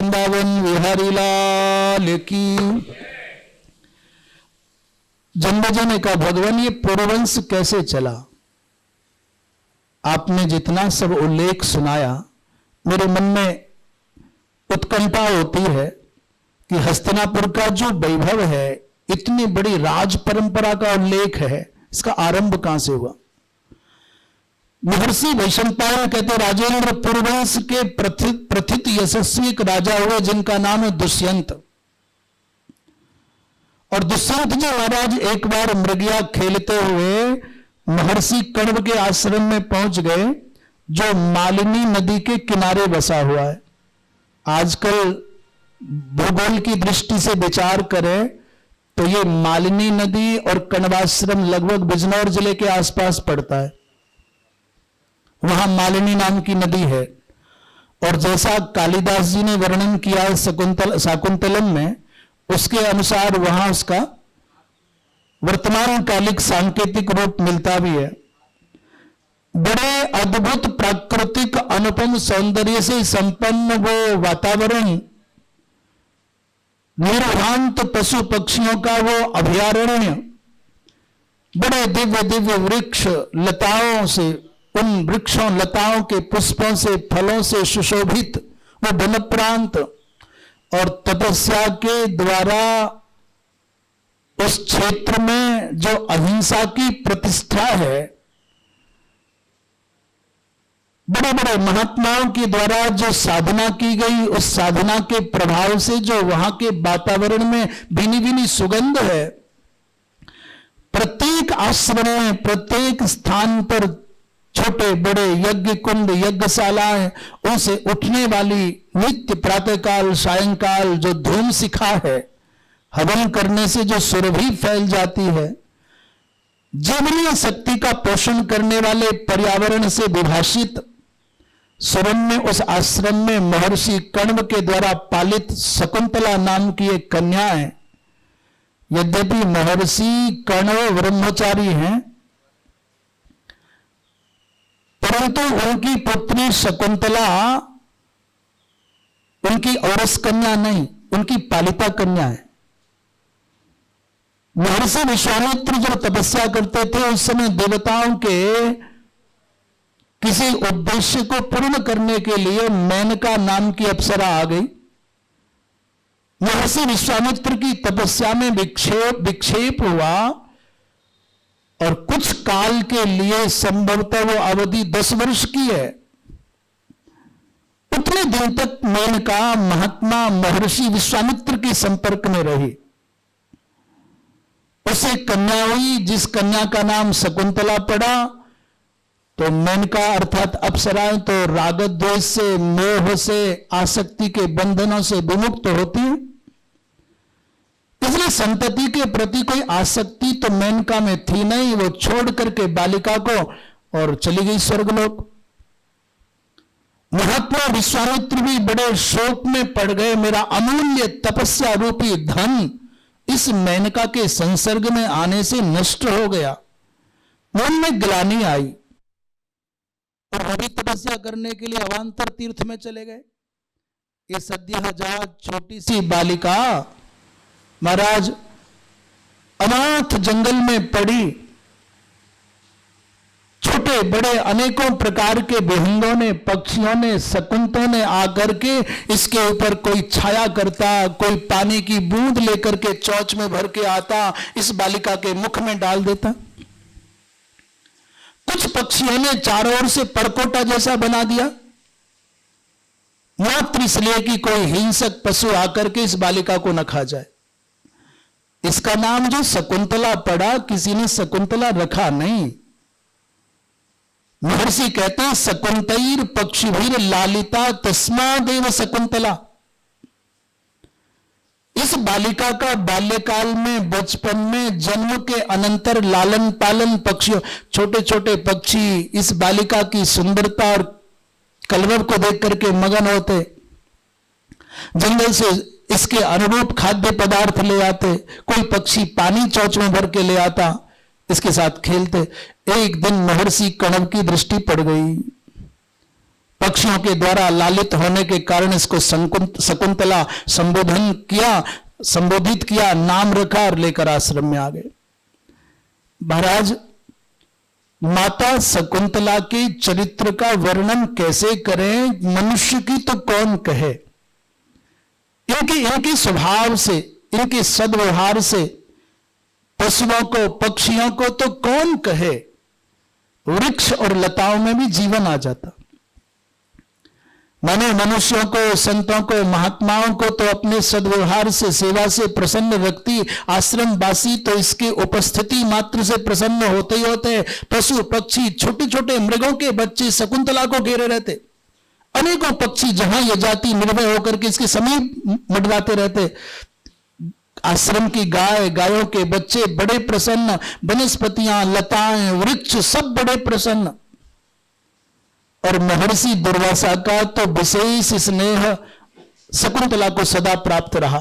वृंदावन विहारी लाल की। जन्मेजय ने कहा, भगवान ये पूर्ववंश कैसे चला? आपने जितना सब उल्लेख सुनाया, मेरे मन में उत्कंठा होती है कि हस्तिनापुर का जो वैभव है, इतनी बड़ी राज परंपरा का उल्लेख है, इसका आरंभ कहां से हुआ? महर्षि वैशंपायन कहते, राजेंद्र पूर्ववंश के प्रथित यशस्वी एक राजा हुए जिनका नाम है दुष्यंत। और दुष्यंत जी महाराज एक बार मृगया खेलते हुए महर्षि कण्व के आश्रम में पहुंच गए, जो मालिनी नदी के किनारे बसा हुआ है। आजकल भूगोल की दृष्टि से विचार करें तो ये मालिनी नदी और कण्वाश्रम लगभग बिजनौर जिले के आसपास पड़ता है। वहां मालिनी नाम की नदी है। और जैसा कालिदास जी ने वर्णन किया है शाकुंतलम में, उसके अनुसार वहां उसका वर्तमान कालिक सांकेतिक रूप मिलता भी है। बड़े अद्भुत प्राकृतिक अनुपम सौंदर्य से संपन्न वो वातावरण, निर्भांत पशु पक्षियों का वो अभयारण्य, बड़े दिव्य दिव्य वृक्ष लताओं से, उन वृक्षों लताओं के पुष्पों से फलों से सुशोभित वो वन प्रांत, और तपस्या के द्वारा उस क्षेत्र में जो अहिंसा की प्रतिष्ठा है, बड़े बड़े महात्माओं के द्वारा जो साधना की गई, उस साधना के प्रभाव से जो वहां के वातावरण में भीनी भीनी सुगंध है। प्रत्येक आश्रम में, प्रत्येक स्थान पर छोटे बड़े यज्ञ कुंड, यज्ञशालाएं, उनसे उठने वाली नित्य प्रातःकाल सायंकाल जो धूम शिखा है, हवन करने से जो सुरभि फैल जाती है, जीवनीय शक्ति का पोषण करने वाले पर्यावरण से विभाषित सुरम्य उस आश्रम में महर्षि कण्व के द्वारा पालित शकुंतला नाम की एक कन्या है। यद्यपि महर्षि कण्व ब्रह्मचारी हैं, परंतु उनकी पुत्री शकुंतला उनकी औरस कन्या नहीं, उनकी पालिता कन्या है। महर्षि विश्वामित्र जब तपस्या करते थे, उस समय देवताओं के किसी उद्देश्य को पूर्ण करने के लिए मेनका नाम की अप्सरा आ गई। महर्षि विश्वामित्र की तपस्या में विक्षेप हुआ, और कुछ काल के लिए, संभवतः वो अवधि 10 वर्ष की है, उतने दिन तक मेनका महात्मा महर्षि विश्वामित्र के संपर्क में रही। उसे कन्या हुई, जिस कन्या का नाम शकुंतला पड़ा। तो मेनका अर्थात अप्सराएं तो राग द्वेष से, मोह से, आसक्ति के बंधनों से विमुक्त होती है, इसलिए संतति के प्रति कोई आसक्ति तो मेनका में थी नहीं। वो छोड़ करके बालिका को और चली गई स्वर्गलोक। महात्मा विश्वामित्र भी बड़े शोक में पड़ गए, मेरा अमूल्य तपस्या रूपी धन इस मेनका के संसर्ग में आने से नष्ट हो गया। मन में ग्लानि आई, और अभी तपस्या करने के लिए अवांतर तीर्थ में चले गए। ये सद्यजात छोटी सी बालिका महाराज अनाथ जंगल में पड़ी। छोटे बड़े अनेकों प्रकार के विहंगों ने, पक्षियों ने, शकुंतों ने आकर के इसके ऊपर कोई छाया करता, कोई पानी की बूंद लेकर के चौच में भर के आता, इस बालिका के मुख में डाल देता। कुछ पक्षियों ने चारों ओर से परकोटा जैसा बना दिया, मात्र इसलिए कि कोई हिंसक पशु आकर के इस बालिका को न खा जाए। इसका नाम जो शकुंतला पड़ा, किसी ने शकुंतला रखा नहीं। महर्षि कहते हैं, शकुंतैर पक्षिभीर लालिता तस्मादेव शकुंतला। इस बालिका का बाल्यकाल में, बचपन में, जन्म के अनंतर लालन पालन, पक्षियों, छोटे छोटे पक्षी इस बालिका की सुंदरता और कलरव को देख करके मगन होते, जंगल से इसके अनुरूप खाद्य पदार्थ ले आते, कोई पक्षी पानी चौच में भर के ले आता, इसके साथ खेलते। एक दिन महर्षि कण्व की दृष्टि पड़ गई, पक्षियों के द्वारा लालित होने के कारण इसको शकुंतला संबोधित किया, नाम रखा और लेकर आश्रम में आ गए। महाराज, माता शकुंतला के चरित्र का वर्णन कैसे करें, मनुष्य की तो कौन कहे। इनके स्वभाव से, इनके सद्व्यवहार से पशुओं को, पक्षियों को तो कौन कहे, वृक्ष और लताओं में भी जीवन आ जाता। मैंने मनुष्यों को, संतों को, महात्माओं को तो अपने सद्व्यवहार से, सेवा से प्रसन्न रखती। आश्रमवासी तो इसके उपस्थिति मात्र से प्रसन्न होते ही होते हैं। पशु पक्षी, छोटे छोटे मृगों के बच्चे शकुंतला को घेरे रहते। अनेकों पक्षी जहां ये जाती निर्भय होकर के इसके समीप मंडराते रहते। आश्रम की गाय, गायों के बच्चे बड़े प्रसन्न, वनस्पतियां, लताएं, वृक्ष सब बड़े प्रसन्न। और महर्षि दुर्वासा का तो विशेष स्नेह शकुंतला को सदा प्राप्त रहा।